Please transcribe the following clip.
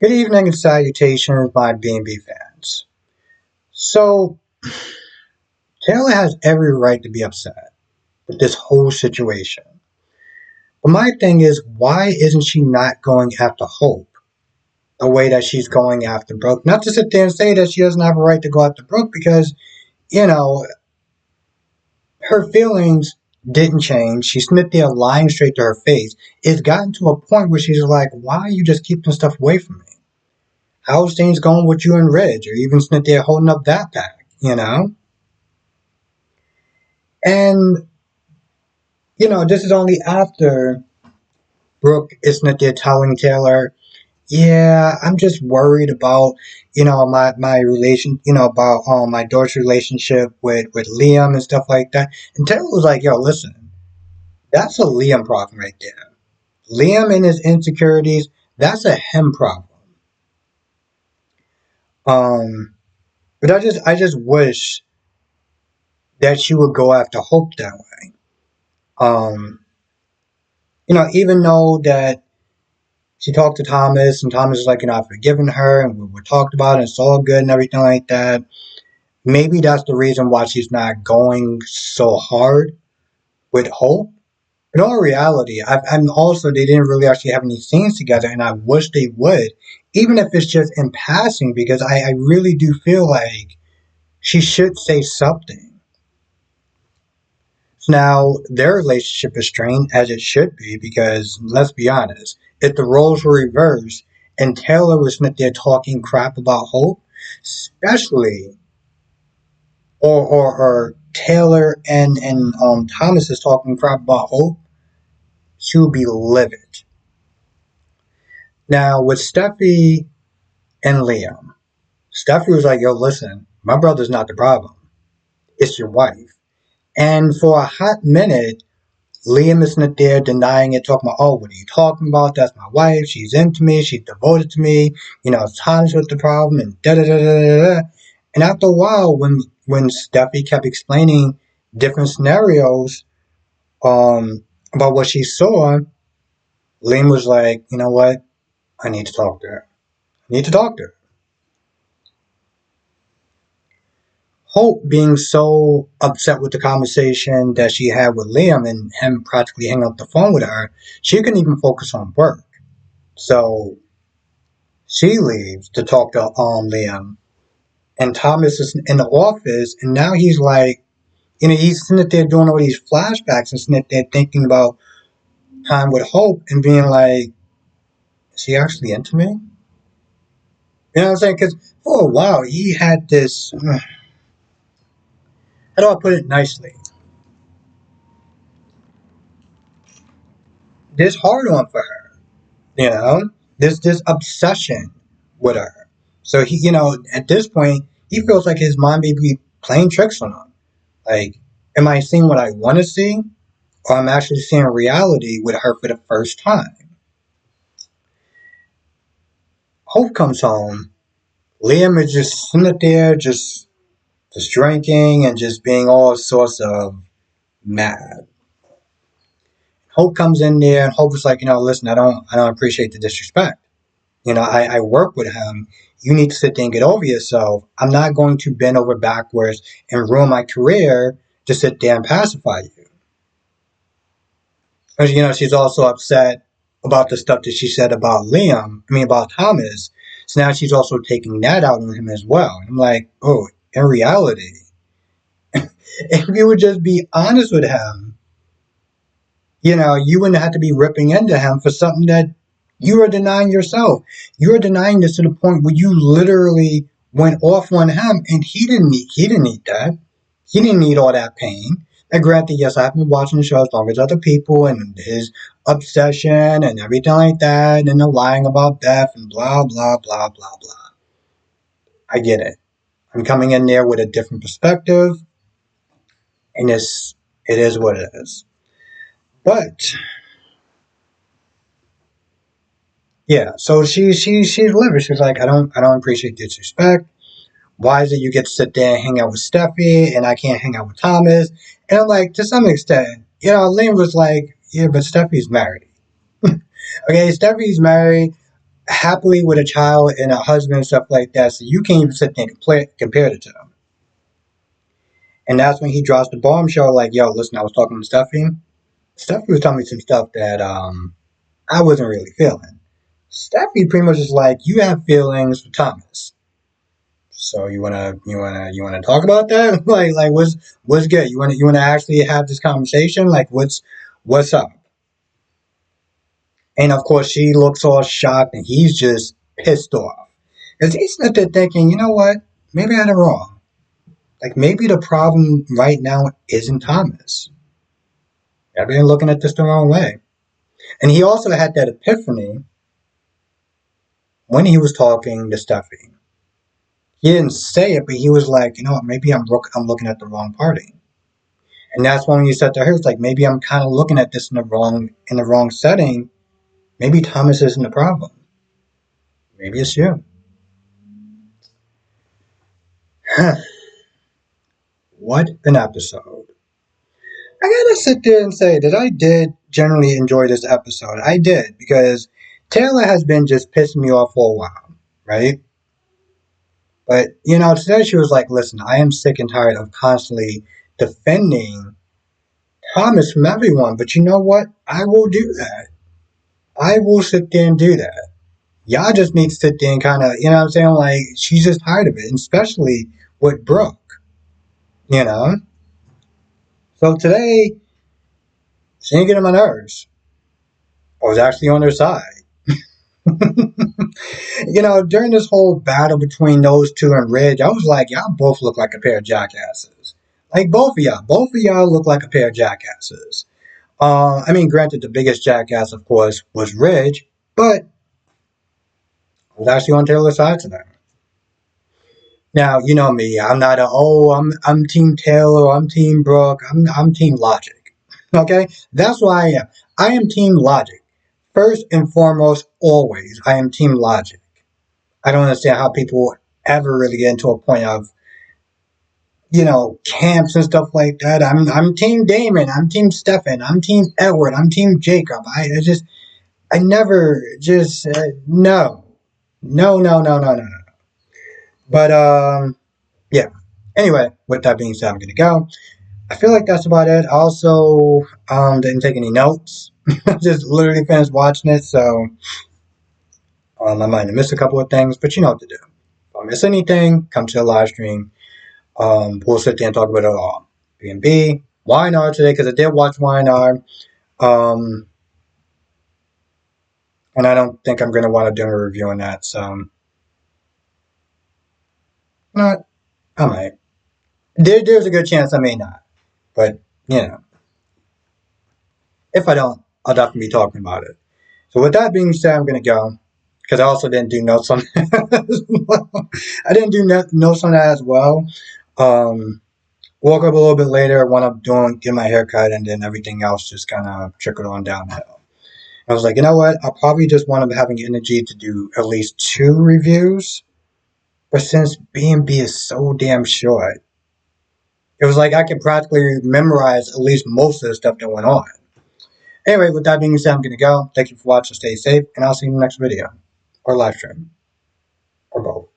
Good evening and salutations, my B&B fans. So, Taylor has every right to be upset with this whole situation. But my thing is, why isn't she not going after Hope the way that she's going after Brooke? Not to sit there and say that she doesn't have a right to go after Brooke because, you know, her feelings didn't change. She's sitting there lying straight to her face. It's gotten to a point where she's like, why are you just keeping stuff away from me? How's things going with you and Reg? Or even sitting there holding up that pack? And, this is only after Brooke is not there telling Taylor, yeah, I'm just worried about, my relation, about my daughter's relationship with Liam and stuff like that. And Taylor was like, yo, listen, that's a Liam problem right there. Liam and his insecurities, that's a him problem. Um, but I just wish that she would go after Hope that way. Um, even though that she talked to Thomas, and Thomas is like, I've forgiven her, and we talked about it, and it's all good and everything like that. Maybe that's the reason why she's not going so hard with Hope. In all reality, and also they didn't really actually have any scenes together, and I wish they would, even if it's just in passing, because I really do feel like she should say something. Now, their relationship is strained, as it should be, because let's be honest, if the roles were reversed and Taylor was not there talking crap about Hope, especially, or Taylor and Thomas is talking crap about Hope, she would be livid. Now, with Steffi and Liam, Steffi was like, yo, listen, my brother's not the problem. It's your wife. And for a hot minute, Liam isn't there denying it, talking about, oh, what are you talking about? That's my wife. She's into me. She's devoted to me. Tom's with the problem and da da da da da. And after a while, when Steffi kept explaining different scenarios about what she saw, Liam was like, you know what? I need to talk to her. I need to talk to her. Hope being so upset with the conversation that she had with Liam and him practically hanging up the phone with her, she couldn't even focus on work. So she leaves to talk to Liam, and Thomas is in the office, and now he's like, he's sitting there doing all these flashbacks and sitting there thinking about time with Hope and being like, is he actually into me? You know what I'm saying? Because for a while he had this. How do I put it nicely? This hard on for her. This obsession with her. So he, at this point, he feels like his mom may be playing tricks on him. Like, am I seeing what I want to see, or I'm actually seeing reality with her for the first time? Hope comes home. Liam is just sitting there, just drinking and just being all sorts of mad. Hope comes in there, and Hope is like, listen, I don't appreciate the disrespect. I work with him. You need to sit there and get over yourself. I'm not going to bend over backwards and ruin my career to sit there and pacify you. Because, she's also upset about the stuff that she said about about Thomas. So now she's also taking that out on him as well. And I'm like, oh, in reality, if you would just be honest with him, you wouldn't have to be ripping into him for something that you are denying yourself. You are denying this to the point where you literally went off on him, and he didn't need that. He didn't need all that pain. And granted, yes, I've been watching the show as long as other people, and his obsession and everything like that, and the lying about Beth and blah blah blah blah blah. I get it. I'm coming in there with a different perspective, and it is what it is. But yeah, so she's livid. She's like, I don't appreciate disrespect. Why is it you get to sit there and hang out with Steffi and I can't hang out with Thomas? And I'm like, to some extent, Liam was like, yeah, but Steffi's married. Okay, Steffi's married. happily with a child and a husband and stuff like that, so you can't even sit there and compare the two. And that's when he drops the bombshell, like, yo, listen, I was talking to Steffi. Steffi was telling me some stuff that I wasn't really feeling. Steffi pretty much is like, you have feelings for Thomas. So you wanna talk about that? like what's good? You wanna actually have this conversation? Like what's up? And of course she looks all shocked and he's just pissed off. Because he's sitting there thinking, you know what? Maybe I had it wrong. Like maybe the problem right now isn't Thomas. I've been looking at this the wrong way. And he also had that epiphany when he was talking to Steffi. He didn't say it, but he was like, you know what, maybe I'm looking at the wrong party. And that's when you said to her, it's like maybe I'm kind of looking at this in the wrong setting. Maybe Thomas isn't the problem. Maybe it's you. What an episode. I gotta sit there and say that I did generally enjoy this episode. I did, because Taylor has been just pissing me off for a while, right? But, today she was like, listen, I am sick and tired of constantly defending Thomas from everyone. But you know what? I will do that. I will sit there and do that. Y'all just need to sit there and kind of, you know what I'm saying? Like, she's just tired of it, and especially with Brooke, you know? So today, she ain't getting on my nerves. I was actually on her side. During this whole battle between those two and Ridge, I was like, y'all both look like a pair of jackasses. Like, both of y'all look like a pair of jackasses. Granted, the biggest jackass, of course, was Ridge, but I was actually on Taylor's side today. Now, you know me. I'm not I'm Team Taylor. I'm Team Brooke. I'm Team Logic. Okay, that's what I am. I am Team Logic. First and foremost, always, I am Team Logic. I don't understand how people ever really get into a point of, camps and stuff like that. I'm Team Damon. I'm Team Stefan. I'm Team Edward. I'm Team Jacob. I never just no, no, no, no, no, no, no. But yeah. Anyway, with that being said, I'm gonna go. I feel like that's about it. I also didn't take any notes. Just literally finished watching it, so I might have missed a couple of things, but you know what to do. If I miss anything, come to the live stream. We'll sit there and talk about it all. B&B, YNR today, because I did watch YNR. And I don't think I'm going to want to do a review on that, so. Not, I might. There's a good chance I may not. But, if I don't, I'll definitely be talking about it. So with that being said, I'm going to go. Because I also didn't do notes on that as well. I didn't do notes on that as well. Woke up a little bit later, went up get my haircut, and then everything else just kind of trickled on downhill. I was like, you know what? I'll probably just want to having energy to do at least 2 reviews. But since B&B is so damn short, it was like I could practically memorize at least most of the stuff that went on. Anyway, with that being said, I'm going to go. Thank you for watching. Stay safe, and I'll see you in the next video. Or live stream. Or both.